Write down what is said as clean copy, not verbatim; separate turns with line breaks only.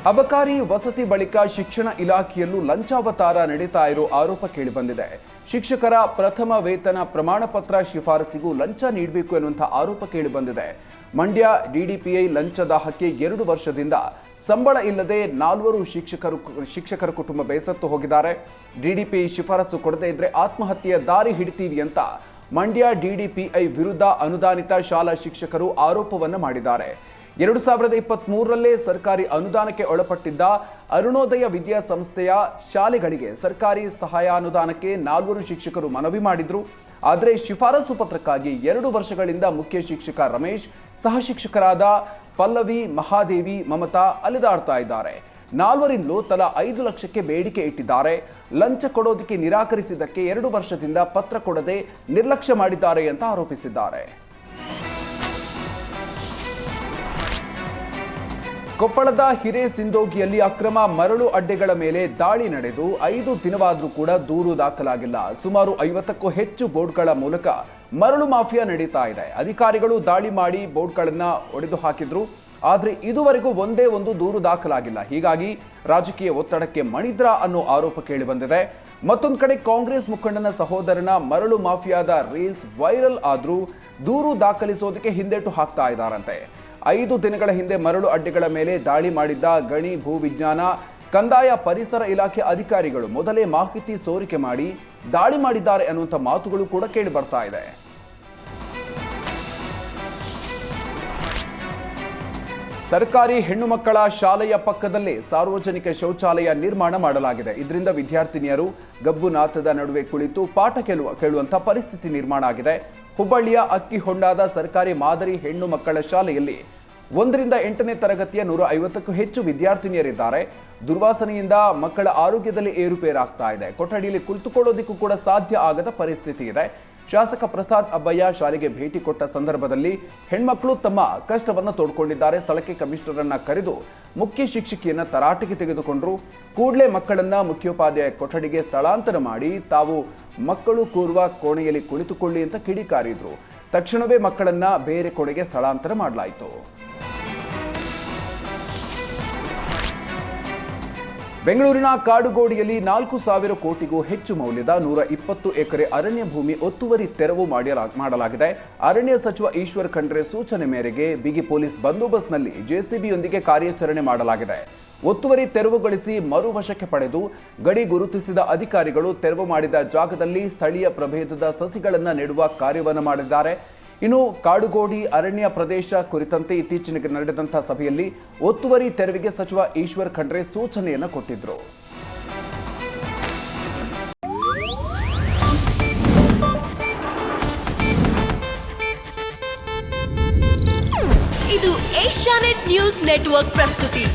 ಅಬಕಾರಿ ವಸತಿ ಬಳಿಕ ಶಿಕ್ಷಣ ಇಲಾಖೆಯಲ್ಲೂ ಲಂಚಾವತಾರ ನಡೀತಾ ಇರೋ ಆರೋಪ ಕೇಳಿಬಂದಿದೆ. ಶಿಕ್ಷಕರ ಪ್ರಥಮ ವೇತನ ಪ್ರಮಾಣ ಪತ್ರ ಶಿಫಾರಸಿಗೂ ಲಂಚ ನೀಡಬೇಕು ಎನ್ನುವಂತಹ ಆರೋಪ ಕೇಳಿಬಂದಿದೆ. ಮಂಡ್ಯ ಡಿಡಿಪಿಐ ಲಂಚದಾಹಕ್ಕೆ 2 ವರ್ಷದಿಂದ ಸಂಬಳ ಇಲ್ಲದೆ 4 ಶಿಕ್ಷಕರ ಕುಟುಂಬ ಬೇಸತ್ತು ಹೋಗಿದ್ದಾರೆ. ಡಿಡಿಪಿಐ ಶಿಫಾರಸು ಕೊಡದೇ ಇದ್ರೆ ಆತ್ಮಹತ್ಯೆಯ ದಾರಿ ಹಿಡಿತೀವಿ ಅಂತ ಮಂಡ್ಯ ಡಿಡಿಪಿಐ ವಿರುದ್ಧ ಅನುದಾನಿತ ಶಾಲಾ ಶಿಕ್ಷಕರು ಆರೋಪವನ್ನು ಮಾಡಿದ್ದಾರೆ. 2023ರಲ್ಲೇ ಸರ್ಕಾರಿ ಅನುದಾನಕ್ಕೆ ಒಳಪಟ್ಟಿದ್ದ ಅರುಣೋದಯ ವಿದ್ಯಾಸಂಸ್ಥೆಯ ಶಾಲೆಗಳಿಗೆ ಸರ್ಕಾರಿ ಸಹಾಯ ಅನುದಾನಕ್ಕೆ 4 ಶಿಕ್ಷಕರು ಮನವಿ ಮಾಡಿದ್ರು. ಆದರೆ ಶಿಫಾರಸು ಪತ್ರಕ್ಕಾಗಿ 2 ವರ್ಷಗಳಿಂದ ಮುಖ್ಯ ಶಿಕ್ಷಕ ರಮೇಶ್, ಸಹ ಶಿಕ್ಷಕರಾದ ಪಲ್ಲವಿ, ಮಹಾದೇವಿ, ಮಮತಾ ಅಲೆದಾಡ್ತಾ ಇದ್ದಾರೆ. 4ರಿಂದಲೂ ತಲಾ 5 ಲಕ್ಷಕ್ಕೆ ಬೇಡಿಕೆ ಇಟ್ಟಿದ್ದಾರೆ. ಲಂಚ ಕೊಡೋದಕ್ಕೆ ನಿರಾಕರಿಸಿದ್ದಕ್ಕೆ 2 ವರ್ಷದಿಂದ ಪತ್ರ ಕೊಡದೆ ನಿರ್ಲಕ್ಷ್ಯ ಮಾಡಿದ್ದಾರೆ ಅಂತ ಆರೋಪಿಸಿದ್ದಾರೆ. ಕೊಪ್ಪಳದ ಹಿರೇಸಿಂದೋಗಿಯಲ್ಲಿ ಅಕ್ರಮ ಮರಳು ಅಡ್ಡೆಗಳ ಮೇಲೆ ದಾಳಿ ನಡೆದು 5 ದಿನವಾದರೂ ಕೂಡ ದೂರು ದಾಖಲಾಗಿಲ್ಲ. ಸುಮಾರು 50ಕ್ಕೂ ಹೆಚ್ಚು ಬೋರ್ಡ್ಗಳ ಮೂಲಕ ಮರಳು ಮಾಫಿಯಾ ನಡೀತಾ ಇದೆ. ಅಧಿಕಾರಿಗಳು ದಾಳಿ ಮಾಡಿ ಬೋರ್ಡ್ಗಳನ್ನು ಒಡೆದು ಹಾಕಿದ್ರು. ಆದರೆ ಇದುವರೆಗೂ ಒಂದೇ ಒಂದು ದೂರು ದಾಖಲಾಗಿಲ್ಲ. ಹೀಗಾಗಿ ರಾಜಕೀಯ ಒತ್ತಡಕ್ಕೆ ಮಣಿದ್ರ ಅನ್ನೋ ಆರೋಪ ಕೇಳಿಬಂದಿದೆ. ಮತ್ತೊಂದು ಕಡೆ ಕಾಂಗ್ರೆಸ್ ಮುಖಂಡನ ಸಹೋದರನ ಮರಳು ಮಾಫಿಯಾದ ರೀಲ್ಸ್ ವೈರಲ್ ಆದ್ರೂ ದೂರು ದಾಖಲಿಸೋದಕ್ಕೆ ಹಿಂದೇಟು ಹಾಕ್ತಾ ಇದ್ದಾರಂತೆ. 5 ದಿನಗಳ ಹಿಂದೆ ಮರಳು ಅಡ್ಡೆಗಳ ಮೇಲೆ ದಾಳಿ ಮಾಡಿದ್ದ ಗಣಿ, ಭೂವಿಜ್ಞಾನ, ಕಂದಾಯ, ಪರಿಸರ ಇಲಾಖೆ ಅಧಿಕಾರಿಗಳು ಮೊದಲೇ ಮಾಹಿತಿ ಸೋರಿಕೆ ಮಾಡಿ ದಾಳಿ ಮಾಡಿದ್ದಾರೆ ಅನ್ನುವಂಥ ಮಾತುಗಳು ಕೂಡ ಕೇಳಿ ಬರ್ತಾ ಇದೆ. ಸರ್ಕಾರಿ ಹೆಣ್ಣು ಮಕ್ಕಳ ಶಾಲೆಯ ಪಕ್ಕದಲ್ಲೇ ಸಾರ್ವಜನಿಕ ಶೌಚಾಲಯ ನಿರ್ಮಾಣ ಮಾಡಲಾಗಿದೆ. ಇದರಿಂದ ವಿದ್ಯಾರ್ಥಿನಿಯರು ಗಬ್ಬುನಾಥದ ನಡುವೆ ಕುಳಿತು ಪಾಠ ಕೇಳುವಂತ ಪರಿಸ್ಥಿತಿ ನಿರ್ಮಾಣ ಆಗಿದೆ. ಹುಬ್ಬಳ್ಳಿಯ ಅಕ್ಕಿಹೊಂಡಾದ ಸರ್ಕಾರಿ ಮಾದರಿ ಹೆಣ್ಣು ಮಕ್ಕಳ ಶಾಲೆಯಲ್ಲಿ 1ರಿಂದ 8ನೇ ತರಗತಿಯ 150ಕ್ಕೂ ಹೆಚ್ಚು ವಿದ್ಯಾರ್ಥಿನಿಯರಿದ್ದಾರೆ. ದುರ್ವಾಸನೆಯಿಂದ ಮಕ್ಕಳ ಆರೋಗ್ಯದಲ್ಲಿ ಏರುಪೇರಾಗ್ತಾ ಇದೆ. ಕೊಠಡಿಯಲ್ಲಿ ಕುಳಿತುಕೊಳ್ಳೋದಕ್ಕೂ ಕೂಡ ಸಾಧ್ಯ ಆಗದ ಪರಿಸ್ಥಿತಿ ಇದೆ. ಶಾಸಕ ಪ್ರಸಾದ್ ಅಬ್ಬಯ್ಯ ಶಾಲೆಗೆ ಭೇಟಿ ಕೊಟ್ಟ ಸಂದರ್ಭದಲ್ಲಿ ಹೆಣ್ಮಕ್ಳು ತಮ್ಮ ಕಷ್ಟವನ್ನು ತೋಡ್ಕೊಂಡಿದ್ದಾರೆ. ಸ್ಥಳಕ್ಕೆ ಕಮಿಷನರ್ ಅನ್ನ ಕರೆದು ಮುಖ್ಯ ಶಿಕ್ಷಕಿಯನ್ನ ತರಾಟೆಗೆ ತೆಗೆದುಕೊಂಡ್ರು. ಕೂಡಲೇ ಮಕ್ಕಳನ್ನ ಮುಖ್ಯೋಪಾಧ್ಯಾಯ ಕೊಠಡಿಗೆ ಸ್ಥಳಾಂತರ ಮಾಡಿ ತಾವು ಮಕ್ಕಳು ಕೂರುವ ಕೋಣೆಯಲ್ಲಿ ಕುಳಿತುಕೊಳ್ಳಿ ಅಂತ ಕಿಡಿಕಾರಿದ್ರು. ತಕ್ಷಣವೇ ಮಕ್ಕಳನ್ನ ಬೇರೆ ಕೋಣೆಗೆ ಸ್ಥಳಾಂತರ ಮಾಡಲಾಯಿತು. ಬೆಂಗಳೂರಿನ ಕಾಡುಗೋಡಿಯಲ್ಲಿ 4,000 ಕೋಟಿಗೂ ಹೆಚ್ಚು ಮೌಲ್ಯದ 120 ಎಕರೆ ಅರಣ್ಯ ಭೂಮಿ ಒತ್ತುವರಿ ತೆರವು ಮಾಡಲಾಗಿದೆ. ಅರಣ್ಯ ಸಚಿವ ಈಶ್ವರ್ ಖಂಡ್ರೆ ಸೂಚನೆ ಮೇರೆಗೆ ಬಿಗಿ ಪೊಲೀಸ್ ಬಂದೋಬಸ್ತ್ನಲ್ಲಿ ಜೆಸಿಬಿಯೊಂದಿಗೆ ಕಾರ್ಯಾಚರಣೆ ಮಾಡಲಾಗಿದೆ. ಒತ್ತುವರಿ ತೆರವುಗೊಳಿಸಿ ಮರು ವಶಕ್ಕೆ ಪಡೆದು ಗಡಿ ಗುರುತಿಸಿದ ಅಧಿಕಾರಿಗಳು ತೆರವು ಮಾಡಿದ ಜಾಗದಲ್ಲಿ ಸ್ಥಳೀಯ ಪ್ರಭೇದದ ಸಸಿಗಳನ್ನು ನೆಡುವ ಕಾರ್ಯವನ್ನು ಮಾಡಿದ್ದಾರೆ. ಇನ್ನು ಕಾಡುಗೋಡಿ ಅರಣ್ಯ ಪ್ರದೇಶ ಕುರಿತಂತೆ ಇತ್ತೀಚೆಗೆ ನಡೆದಂತಹ ಸಭೆಯಲ್ಲಿ ಒತ್ತುವರಿ ತೆರವಿಗೆ ಸಚಿವ ಈಶ್ವರ್ ಖಂಡ್ರೆ ಸೂಚನೆಯನ್ನು ಕೊಟ್ಟಿದ್ರು.
ಇದು ಏಷ್ಯಾನೆಟ್ ನ್ಯೂಸ್ ನೆಟ್ವರ್ಕ್ ಪ್ರಸ್ತುತಿ.